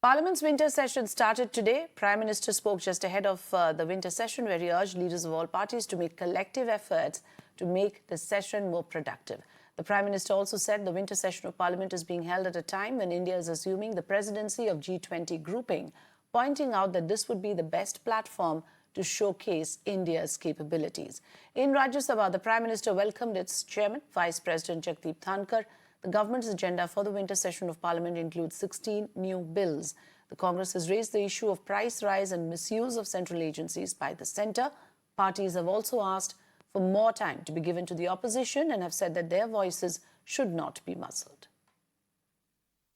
Parliament's winter session started today. Prime Minister spoke just ahead of the winter session, where he urged leaders of all parties to make collective efforts to make the session more productive. The Prime Minister also said the winter session of Parliament is being held at a time when India is assuming the presidency of G20 grouping, pointing out that this would be the best platform to showcase India's capabilities. In Rajya Sabha, the Prime Minister welcomed its chairman, Vice President Jagdeep Dhankar. The government's agenda for the winter session of Parliament includes 16 new bills. The Congress has raised the issue of price rise and misuse of central agencies by the centre. Parties have also asked for more time to be given to the opposition and have said that their voices should not be muzzled.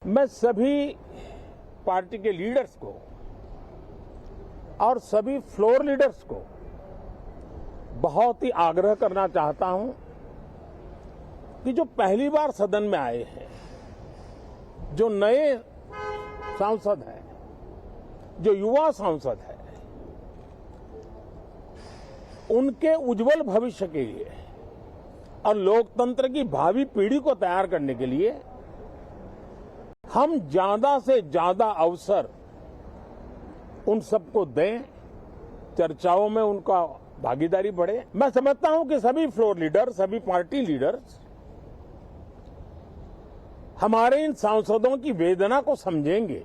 मैं सभी party के leaders को और सभी floor leaders को बहुत ही आग्रह करना चाहता हूं कि जो पहली बार सदन में आए हैं, जो नए सांसद हैं, जो युवा सांसद हैं, उनके उज्जवल भविष्य के लिए और लोकतंत्र की भावी पीढ़ी को तैयार करने के लिए हम ज्यादा से ज्यादा अवसर उन सबको दें, चर्चाओं में उनका भागीदारी बढ़े। मैं समझता हूं कि सभी फ्लोर लीडर, सभी पार्टी लीडर्स हमारे इन सांसदों की वेदना को समझेंगे,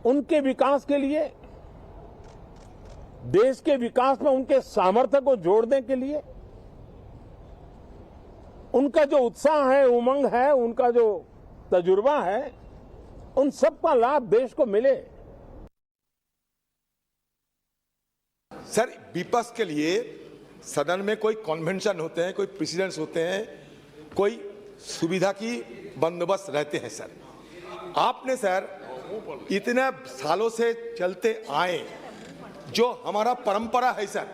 उनके विकास के लिए, देश के विकास में उनके सामर्थ्य को जोड़ने के लिए, उनका जो उत्साह है, उमंग है, उनका जो तजुर्बा है, उन सबका लाभ देश को मिले। सर, विपक्ष के लिए सदन में कोई कन्वेंशन होते हैं, कोई प्रेसिडेंट्स होते हैं, कोई सुविधा की बंदोबस्त रहते हैं। सर, आपने सर इतने सालों से चलते आए जो हमारा परंपरा है, सर,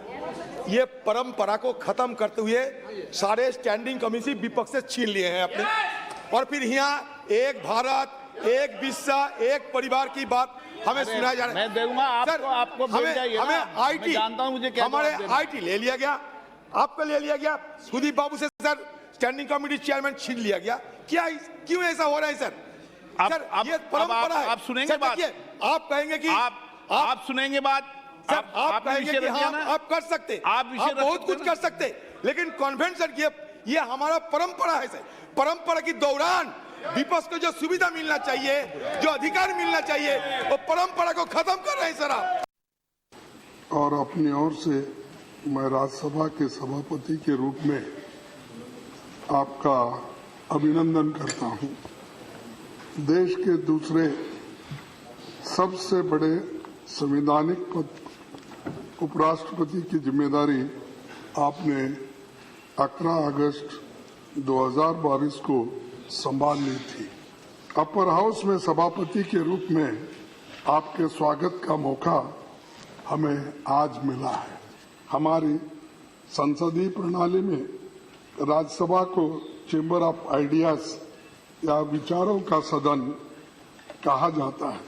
ये परंपरा को खत्म करते हुए सारे स्टैंडिंग कमेटी विपक्ष से छीन लिए हैं अपने, और फिर यहाँ एक भारत, एक विश्व, एक परिवार की बात हमें सुनाया जा रहा है। मैं दूंगा आपको हमें आईटी, जानता हूं मुझे क्या हमारे आईटी ले लिया गया, आपको ले लिया गया, सुदीप बाबू से सर स्टैंडिंग कमेटी चेयरमैन छीन लिया गया। क्या, क्यों ऐसा हो रहा है सर? सर, ये परंपरा है। आप सुनेंगे बात, आप कहेंगे कि आप सुनेंगे बात, सर, आप कहेंगे कि हाँ आप कर सकते, आप बहुत कुछ कर सकते, लेकिन कन्वेंशन ये हमारा परंपरा है। सर, परंपरा के दौरान विपक्ष को जो सुविधा मिलना चाहिए, जो अधिकार मिलना चाहिए, वो परंपरा को खत्म कर रहे हैं सर आप। और अपनी ओर से मैं राज्यसभा के सभापति के रूप में आपका अभिनंदन करता हूं। देश के दूसरे सबसे बड़े संवैधानिक पद उपराष्ट्रपति की जिम्मेदारी आपने 11 अगस्त 2022 को संभाल ली थी। अपर हाउस में सभापति के रूप में आपके स्वागत का मौका हमें आज मिला है। हमारी संसदीय प्रणाली में राज्यसभा को चेंबर ऑफ आइडियाज या विचारों का सदन कहा जाता है।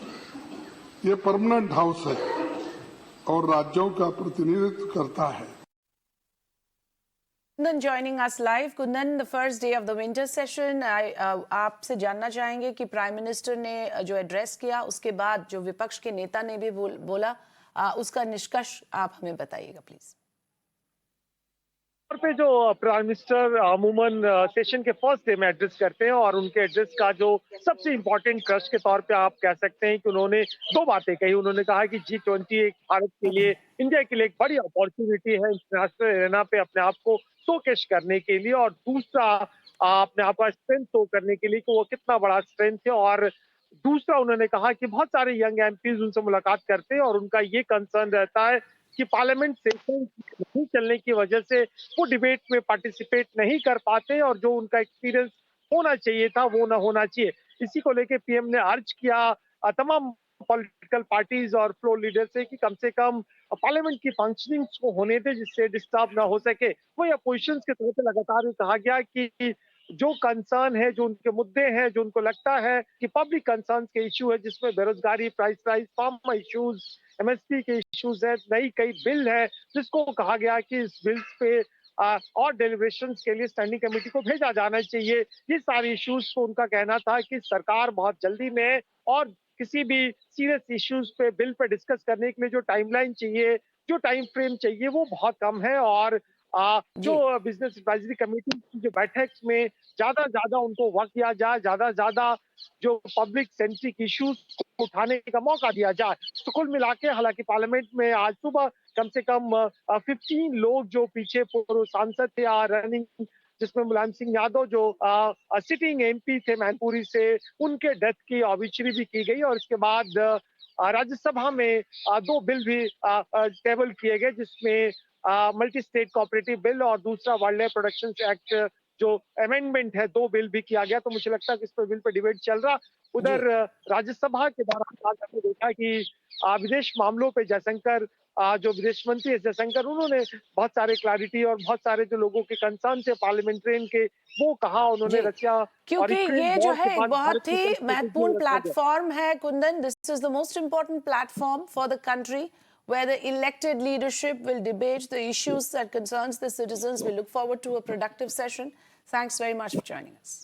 ये परमानेंट हाउस है और राज्यों का प्रतिनिधित्व करता है। Kundan joining us live. Kundan, the first day of the winter session, आपसे जानना चाहेंगे कि प्राइम मिनिस्टर ने जो एड्रेस किया, उसके बाद जो विपक्ष के नेता ने भी बोला, उसका निष्कर्ष आप हमें बताइएगा प्लीज। पे जो प्राइम मिनिस्टर अमूमन सेशन के फर्स्ट डे में एड्रेस करते हैं, और उनके एड्रेस का जो सबसे इम्पोर्टेंट क्रश के तौर पे आप कह सकते हैं कि उन्होंने दो बातें कही। उन्होंने कहा कि G20 एक भारत के लिए, इंडिया के लिए एक बड़ी अपॉर्चुनिटी है इंटरनेशनल एरेना पे अपने आप को शोकेस करने के लिए, और दूसरा अपने आप का स्ट्रेंथ शो करने के लिए कि वो कितना बड़ा स्ट्रेंथ है। और दूसरा उन्होंने कहा कि बहुत सारे यंग एमपीज उनसे मुलाकात करते हैं और उनका ये कंसर्न रहता है कि पार्लियामेंट सेशन नहीं चलने की वजह से वो डिबेट में पार्टिसिपेट नहीं कर पाते, और जो उनका एक्सपीरियंस होना चाहिए था वो ना होना चाहिए। इसी को लेकर पीएम ने अर्ज किया तमाम पॉलिटिकल पार्टीज और फ्लोर लीडर से कि कम से कम पार्लियामेंट की फंक्शनिंग को होने दे, जिससे डिस्टर्ब ना हो सके। वही अपोजिशन के तौर पर लगातार कहा गया कि जो कंसर्न है, जो उनके मुद्दे हैं, जो उनको लगता है कि पब्लिक कंसर्न के इशू है, जिसमें बेरोजगारी, price rise, pharma issues, MSP के इश्यूज है, नई कई बिल है, जिसको कहा गया कि इस बिल्स पे और डेलिब्रेशंस के लिए स्टैंडिंग कमेटी को भेजा जाना चाहिए। ये सारे इश्यूज को उनका कहना था कि सरकार बहुत जल्दी में और किसी भी सीरियस इश्यूज पे बिल पे डिस्कस करने के लिए जो टाइमलाइन चाहिए, जो टाइम फ्रेम चाहिए वो बहुत कम है और जो बिजनेस एडवाइजरी कमेटी की जो बैठक में ज्यादा उनको वक्त दिया जाए, ज्यादा जो पब्लिक सेंट्रिक इश्यूज उठाने का मौका दिया जाए। तो कुल मिला के हालांकि पार्लियामेंट में आज सुबह कम से कम 15 लोग जो पीछे पूर्व सांसद थे रनिंग, जिसमें मुलायम सिंह यादव जो सिटिंग एमपी थे मैनपुरी से, उनके डेथ की ऑबिचुरी भी की गई और इसके बाद राज्यसभा में 2 बिल भी टेबल किए गए, जिसमें मल्टी स्टेट कोऑपरेटिव बिल और दूसरा वाइल्ड लाइफ प्रोटेक्शन एक्ट जो अमेंडमेंट है 2 बिल भी किया गया। तो मुझे लगता है कि इस पर बिल पर डिबेट चल रहा। उधर राज्यसभा के दौरान आज हमने देखा कि विदेश मामलों पे जयशंकर, जो विदेश मंत्री है जयशंकर, उन्होंने बहुत सारे क्लैरिटी और बहुत सारे जो लोगों के कंसर्न थे पार्लियामेंट्रियन के, वो कहा उन्होंने रशिया क्योंकि ये जो है एक बहुत ही महत्वपूर्ण प्लेटफॉर्म प्लेटफॉर्म है Kundan. This is the most important platform for the country where the elected leadership will debate the issues that concerns the citizens. We look forward to a productive session. Thanks very much for joining us.